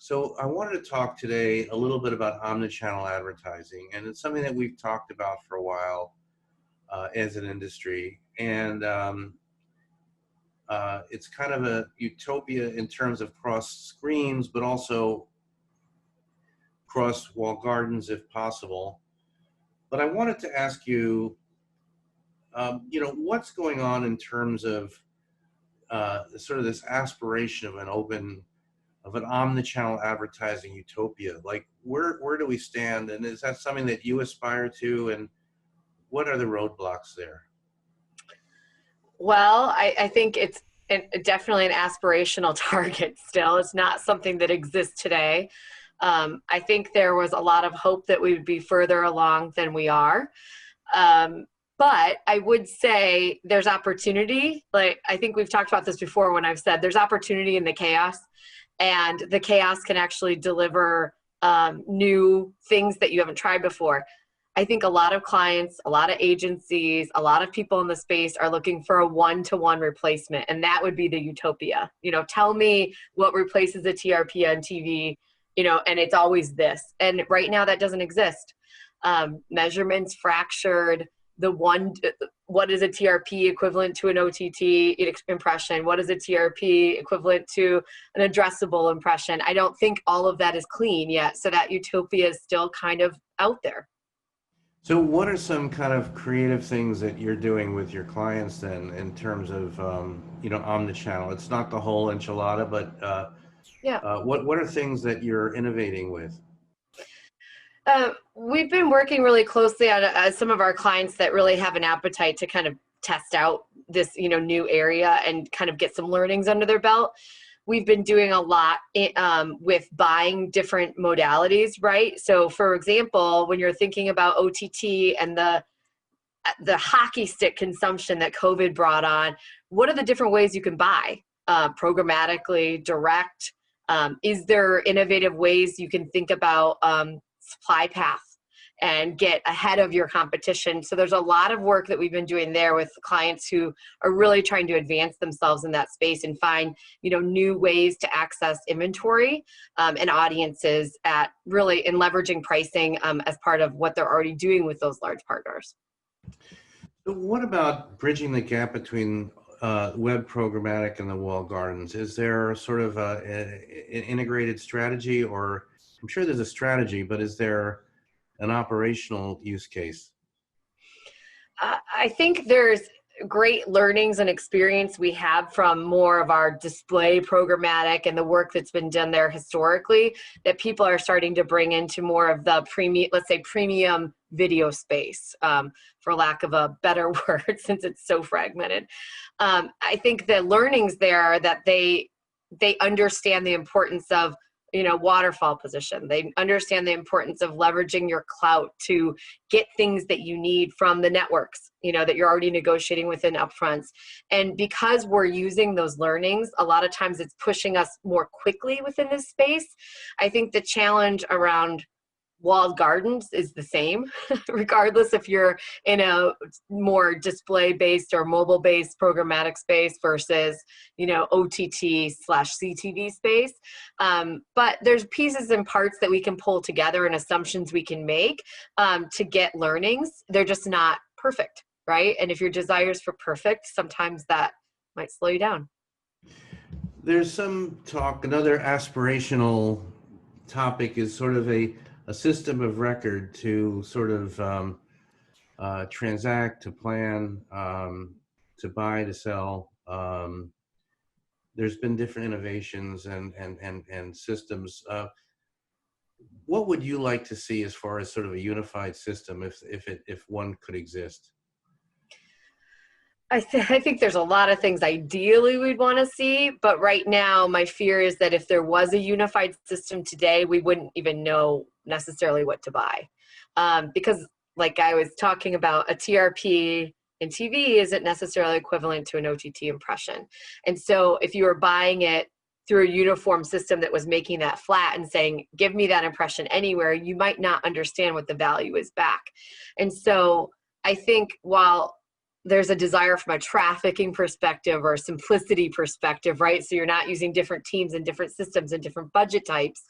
So I wanted to talk today a little bit about omnichannel advertising, and it's something that we've talked about for a while as an industry. And it's kind of a utopia in terms of cross screens, but also cross walled gardens if possible. But I wanted to ask you, what's going on in terms of sort of this aspiration of an omnichannel advertising utopia? Like, where do we stand, and is that something that you aspire to, and what are the roadblocks there? Well, I think it's definitely an aspirational target still. It's not something that exists today. I think there was a lot of hope that we would be further along than we are. But I would say there's opportunity. Like, I think we've talked about this before when I've said there's opportunity in the chaos, and the chaos can actually deliver new things that you haven't tried before. I think a lot of clients, a lot of agencies, a lot of people in the space are looking for a one-to-one replacement, and that would be the utopia. Tell me what replaces a TRP on TV, and it's always this. And right now that doesn't exist. Measurements fractured. What is a TRP equivalent to an OTT impression? What is a TRP equivalent to an addressable impression? I don't think all of that is clean yet. So that utopia is still kind of out there. So what are some kind of creative things that you're doing with your clients then in terms of, omnichannel? It's not the whole enchilada, but what are things that you're innovating with? We've been working really closely on some of our clients that really have an appetite to kind of test out this, new area and kind of get some learnings under their belt. We've been doing a lot with buying different modalities, right? So for example, when you're thinking about OTT and the hockey stick consumption that COVID brought on, what are the different ways you can buy? Programmatically, direct? Is there innovative ways you can think about supply path and get ahead of your competition? So there's a lot of work that we've been doing there with clients who are really trying to advance themselves in that space and find, new ways to access inventory and audiences in leveraging pricing as part of what they're already doing with those large partners. So what about bridging the gap between web programmatic and the walled gardens? Is there sort of an integrated strategy, or I'm sure there's a strategy, but is there an operational use case? I think there's great learnings and experience we have from more of our display programmatic and the work that's been done there historically that people are starting to bring into more of the premium video space, for lack of a better word, since it's so fragmented. I think the learnings there are that they understand the importance of waterfall position. They understand the importance of leveraging your clout to get things that you need from the networks, that you're already negotiating within upfronts. And because we're using those learnings, a lot of times it's pushing us more quickly within this space. I think the challenge around walled gardens is the same, regardless if you're in a more display-based or mobile-based programmatic space versus, OTT/CTV space. But there's pieces and parts that we can pull together and assumptions we can make to get learnings. They're just not perfect, right? And if your desires for perfect, sometimes that might slow you down. There's some talk, another aspirational topic is sort of a system of record to sort of transact, to plan, to buy, to sell. There's been different innovations and systems. What would you like to see as far as sort of a unified system, if one could exist? I think there's a lot of things ideally we'd want to see, but right now my fear is that if there was a unified system today, we wouldn't even know necessarily what to buy. Because like I was talking about, a TRP in TV isn't necessarily equivalent to an OTT impression. And so if you were buying it through a uniform system that was making that flat and saying, give me that impression anywhere, you might not understand what the value is back. And so I think while there's a desire from a trafficking perspective or a simplicity perspective, right? So you're not using different teams and different systems and different budget types.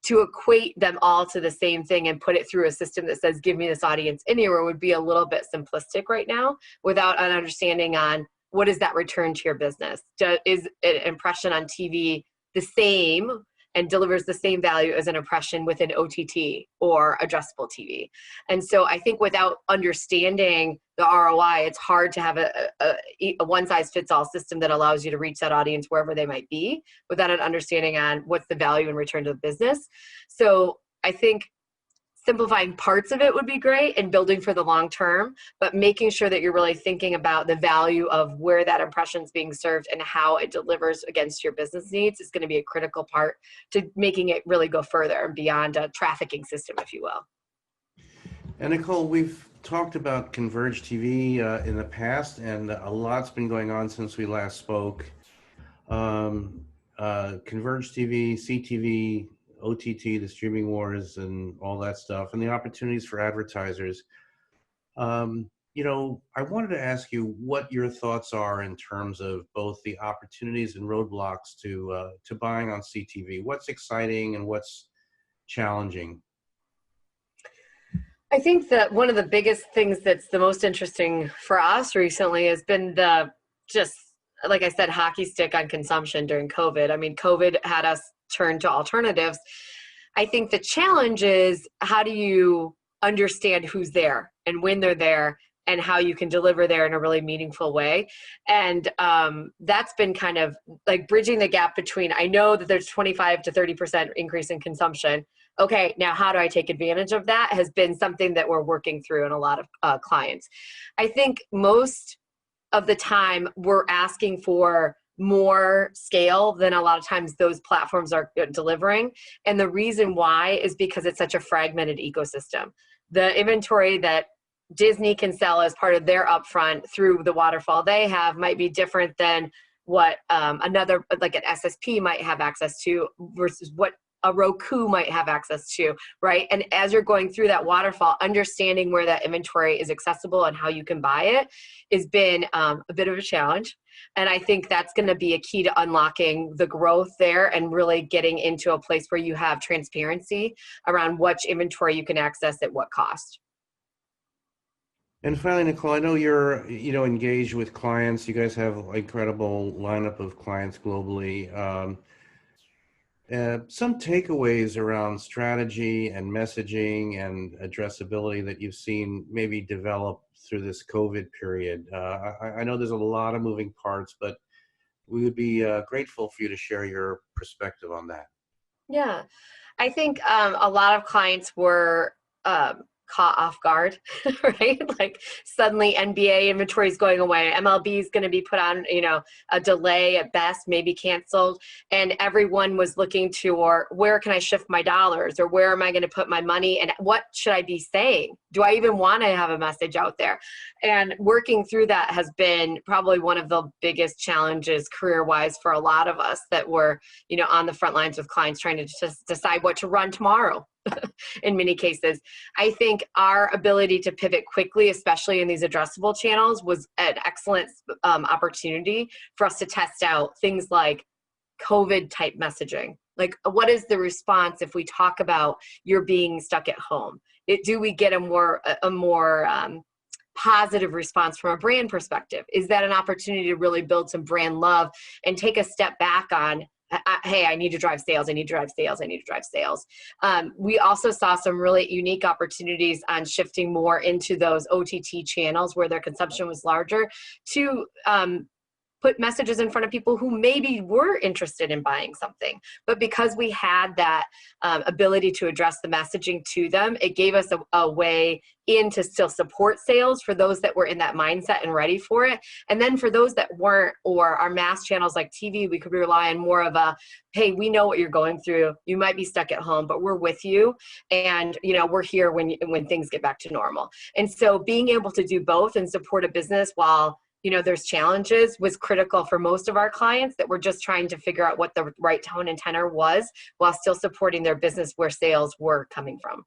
To equate them all to the same thing and put it through a system that says, give me this audience anywhere, would be a little bit simplistic right now without an understanding on what is that return to your business. Is an impression on TV the same and delivers the same value as an impression with an OTT or addressable TV? And so I think without understanding the ROI, it's hard to have a one-size-fits-all system that allows you to reach that audience wherever they might be without an understanding on what's the value and return to the business. So I think simplifying parts of it would be great and building for the long term, but making sure that you're really thinking about the value of where that impression is being served and how it delivers against your business needs is going to be a critical part to making it really go further and beyond a trafficking system, if you will. And Nicole, we've talked about Converge TV in the past, and a lot's been going on since we last spoke. Converge TV, CTV, OTT, the streaming wars, and all that stuff, and the opportunities for advertisers. You know, I wanted to ask you what your thoughts are in terms of both the opportunities and roadblocks to buying on CTV. What's exciting and what's challenging? I think that one of the biggest things that's the most interesting for us recently has been the, just like I said, hockey stick on consumption during COVID. I mean, COVID had us turn to alternatives. I think the challenge is, how do you understand who's there and when they're there and how you can deliver there in a really meaningful way? And that's been kind of like bridging the gap between, I know that there's 25 to 30% increase in consumption. Okay, now how do I take advantage of that has been something that we're working through in a lot of clients. I think most of the time we're asking for more scale than a lot of times those platforms are delivering. And the reason why is because it's such a fragmented ecosystem. The inventory that Disney can sell as part of their upfront through the waterfall they have might be different than what another, like an SSP might have access to versus what a Roku might have access to, right? And as you're going through that waterfall, understanding where that inventory is accessible and how you can buy it has been a bit of a challenge. And I think that's going to be a key to unlocking the growth there and really getting into a place where you have transparency around which inventory you can access at what cost. And finally, Nicole, I know you're, engaged with clients. You guys have an incredible lineup of clients globally. Some takeaways around strategy and messaging and addressability that you've seen maybe develop through this COVID period. I know there's a lot of moving parts, but we would be grateful for you to share your perspective on that. Yeah, I think a lot of clients were caught off guard, right? Like suddenly NBA inventory is going away. MLB is going to be put on, a delay at best, maybe canceled. And everyone was looking to, or where can I shift my dollars, or where am I going to put my money, and what should I be saying? Do I even want to have a message out there? And working through that has been probably one of the biggest challenges career-wise for a lot of us that were, on the front lines with clients trying to just decide what to run tomorrow. In many cases, I think our ability to pivot quickly, especially in these addressable channels, was an excellent opportunity for us to test out things like COVID type messaging. Like, what is the response if we talk about you're being stuck at home? Do we get a more positive response from a brand perspective? Is that an opportunity to really build some brand love and take a step back on, hey, I need to drive sales, I need to drive sales, I need to drive sales. We also saw some really unique opportunities on shifting more into those OTT channels where their consumption was larger to put messages in front of people who maybe were interested in buying something. But because we had that ability to address the messaging to them, it gave us a way in to still support sales for those that were in that mindset and ready for it. And then for those that weren't, or our mass channels like TV, we could rely on more of a, hey, we know what you're going through. You might be stuck at home, but we're with you. And, we're here when things get back to normal. And so being able to do both and support a business while there's challenges was critical for most of our clients that were just trying to figure out what the right tone and tenor was while still supporting their business where sales were coming from.